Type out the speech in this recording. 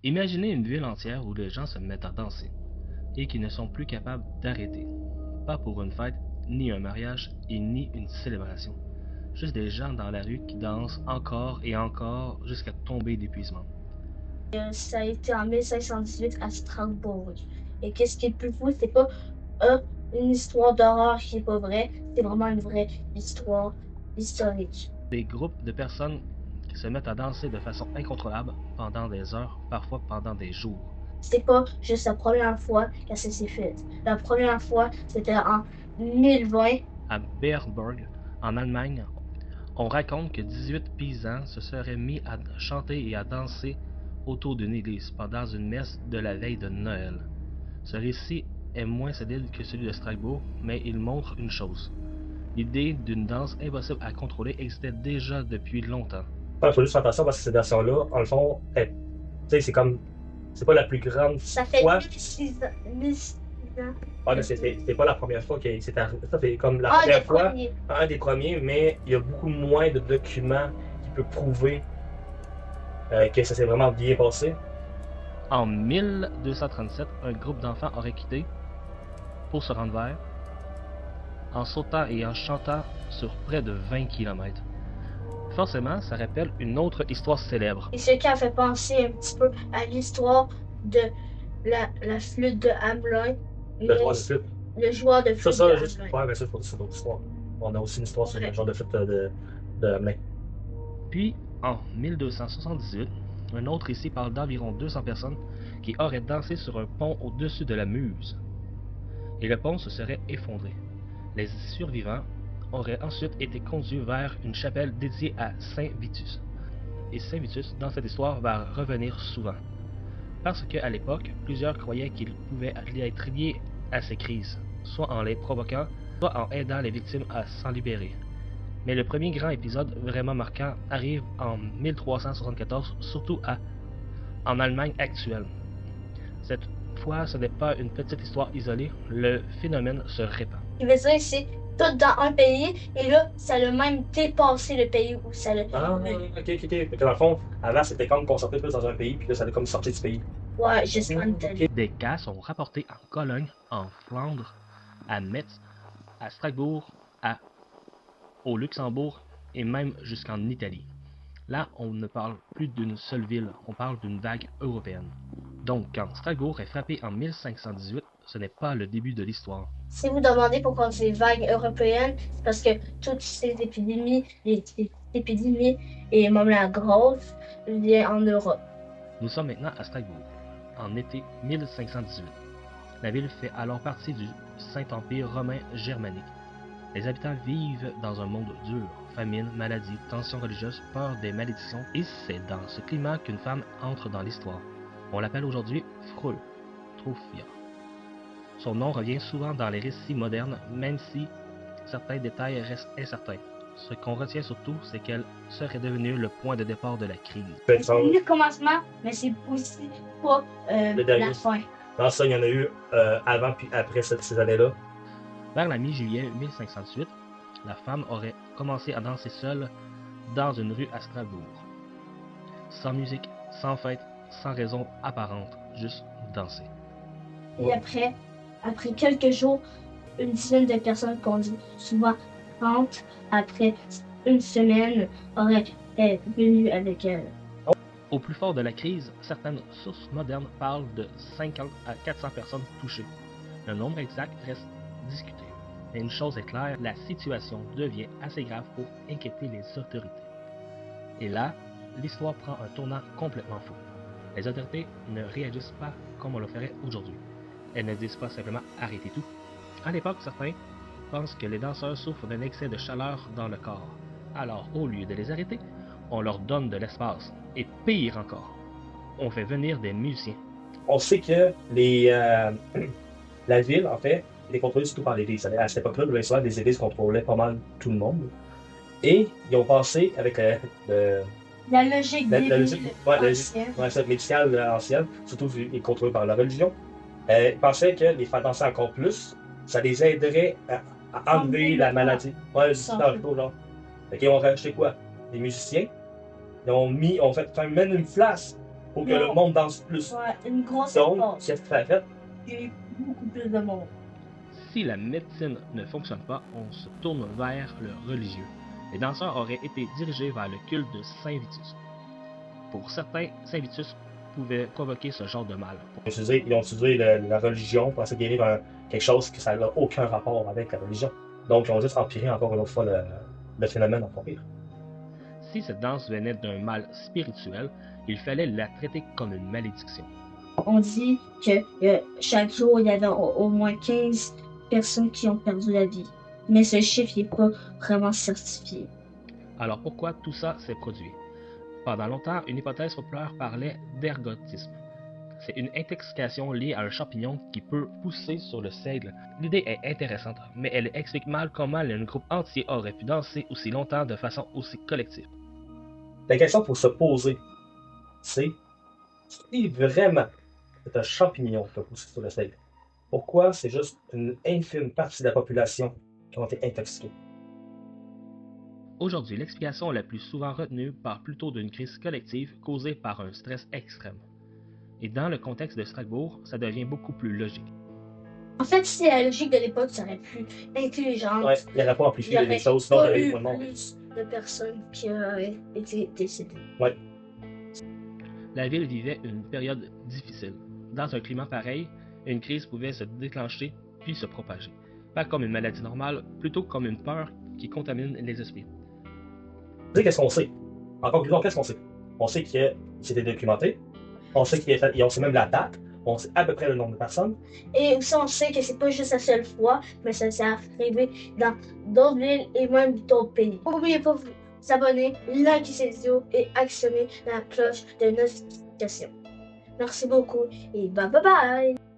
Imaginez une ville entière où les gens se mettent à danser et qui ne sont plus capables d'arrêter. Pas pour une fête, ni un mariage et ni une célébration. Juste des gens dans la rue qui dansent encore et encore jusqu'à tomber d'épuisement. Ça a été en 1518 à Strasbourg. Et qu'est-ce qui est le plus fou, c'est pas une histoire d'horreur qui est pas vraie, c'est vraiment une vraie histoire historique. Des groupes de personnes qui se mettent à danser de façon incontrôlable pendant des heures, parfois pendant des jours. C'est pas juste la première fois que ça s'est fait. La première fois, c'était en 1020. À Bernburg, en Allemagne, on raconte que 18 paysans se seraient mis à chanter et à danser autour d'une église pendant une messe de la veille de Noël. Ce récit est moins solide que celui de Strasbourg, mais il montre une chose. L'idée d'une danse impossible à contrôler existait déjà depuis longtemps. Il faut juste faire attention parce que cette version-là, en le fond, c'est comme. C'est pas la plus grande Ça fait fois. 1600 ans. Ah, mais c'est pas la première fois que c'est arrivé. Ça, c'est comme la première fois, un des premiers, mais il y a beaucoup moins de documents qui peuvent prouver que ça s'est vraiment bien passé. En 1237, un groupe d'enfants aurait quitté pour se rendre vers, en sautant et en chantant sur près de 20 km. Forcément, ça rappelle une autre histoire célèbre. Et ce qui a fait penser un petit peu à l'histoire de la flûte de Hamelin. Le joueur de flûte. Le joueur de flûte. Ça, juste. Ouais, mais ça, c'est une autre histoire. On a aussi une histoire sur le genre de flûte de Hamelin. Puis, en 1278, un autre récit parle d'environ 200 personnes qui auraient dansé sur un pont au-dessus de la Meuse. Et le pont se serait effondré. Les survivants auraient ensuite été conduits vers une chapelle dédiée à Saint Vitus. Et Saint Vitus, dans cette histoire, va revenir souvent. Parce qu'à l'époque, plusieurs croyaient qu'il pouvait être lié à ces crises, soit en les provoquant, soit en aidant les victimes à s'en libérer. Mais le premier grand épisode vraiment marquant arrive en 1374, surtout en Allemagne actuelle. Cette fois, ce n'est pas une petite histoire isolée, le phénomène se répand. Il veut dire c'est tout dans un pays, et là, ça a même dépassé le pays où ça l'a. Ah, ok. Dans le fond, avant, c'était comme concentré plus dans un pays, puis là, ça a comme sorti du pays. Ouais, juste en Italie. Des cas sont rapportés en Cologne, en Flandre, à Metz, à Strasbourg, au Luxembourg et même jusqu'en Italie. Là, on ne parle plus d'une seule ville, on parle d'une vague européenne. Donc, quand Strasbourg est frappé en 1518, ce n'est pas le début de l'histoire. Si vous demandez pourquoi c'est vague européenne, c'est parce que toutes ces épidémies, les épidémies et même la grosse, viennent en Europe. Nous sommes maintenant à Strasbourg, en été 1518. La ville fait alors partie du Saint-Empire romain germanique. Les habitants vivent dans un monde dur, famine, maladie, tensions religieuses, peur des malédictions, et c'est dans ce climat qu'une femme entre dans l'histoire. On l'appelle aujourd'hui Frau Trophia. Son nom revient souvent dans les récits modernes, même si certains détails restent incertains. Ce qu'on retient surtout, c'est qu'elle serait devenue le point de départ de la crise. C'est le commencement, mais c'est aussi pas la fin. Dans ça, il y en a eu avant puis après ces années-là. Vers la mi-juillet 1508, la femme aurait commencé à danser seule dans une rue à Strasbourg. Sans musique, sans fête, sans raison apparente, juste danser. Et après quelques jours, une dizaine de personnes qu'on dit souvent 30, après une semaine, auraient venu avec elle. Au plus fort de la crise, certaines sources modernes parlent de 50 à 400 personnes touchées. Le nombre exact reste discuté. Mais une chose est claire, la situation devient assez grave pour inquiéter les autorités. Et là, l'histoire prend un tournant complètement fou. Les autorités ne réagissent pas comme on le ferait aujourd'hui. Elles ne disent pas simplement arrêtez tout. À l'époque, certains pensent que les danseurs souffrent d'un excès de chaleur dans le corps. Alors, au lieu de les arrêter, on leur donne de l'espace. Et pire encore, on fait venir des musiciens. On sait que la ville, en fait, est contrôlée surtout par l'Église. À cette époque-là, l'histoire des Églises contrôlaient pas mal tout le monde. Et ils ont pensé avec la logique médicale ancienne, surtout ils contrôlés par la religion. Ils pensaient que les faire danser encore plus, ça les aiderait à enlever la maladie. Ouais, c'est dans le coup, genre. Fait qu'ils ont rajouté quoi? Des musiciens. Ils ont fait même une place pour que le monde danse plus. Ouais, une grosse Donc, force. qu'est-ce que ça a fait? Il y a eu beaucoup plus de monde. Si la médecine ne fonctionne pas, on se tourne vers le religieux. Les danseurs auraient été dirigés vers le culte de Saint Vitus. Pour certains, Saint Vitus pouvait provoquer ce genre de mal. Ils ont utilisé la religion pour essayer de guérir quelque chose que ça n'a aucun rapport avec la religion. Donc, ils ont juste empiré encore une autre fois le phénomène encore pire. Si cette danse venait d'un mal spirituel, il fallait la traiter comme une malédiction. On dit que chaque jour, il y avait au moins 15 personnes qui ont perdu la vie. Mais ce chiffre n'est pas vraiment certifié. Alors pourquoi tout ça s'est produit? Pendant longtemps, une hypothèse populaire parlait d'ergotisme. C'est une intoxication liée à un champignon qui peut pousser sur le seigle. L'idée est intéressante, mais elle explique mal comment un groupe entier aurait pu danser aussi longtemps de façon aussi collective. La question pour se poser, c'est si vraiment c'est un champignon qui a poussé sur le seigle, pourquoi c'est juste une infime partie de la population qui ont été intoxiqués? Aujourd'hui, l'explication la plus souvent retenue part plutôt d'une crise collective causée par un stress extrême. Et dans le contexte de Strasbourg, ça devient beaucoup plus logique. En fait, si la logique de l'époque serait plus intelligente, Ouais, il n'aurait pas amplifié il n'y les aurait choses, sinon il y pas aurait eu eu moins de monde. plus de personnes qui auraient été décédées. Ouais. La ville vivait une période difficile. Dans un climat pareil, une crise pouvait se déclencher puis se propager. Pas comme une maladie normale, plutôt comme une peur qui contamine les esprits. Tu sais, qu'est-ce qu'on sait? En conclusion, qu'est-ce qu'on sait? On sait que c'était documenté. On sait on sait même la date. On sait à peu près le nombre de personnes. Et aussi, on sait que c'est pas juste la seule fois, mais ça s'est arrivé dans d'autres villes et même d'autres pays. N'oubliez pas de vous abonner, liker cette vidéo et actionner la cloche de notification. Merci beaucoup et bye bye bye!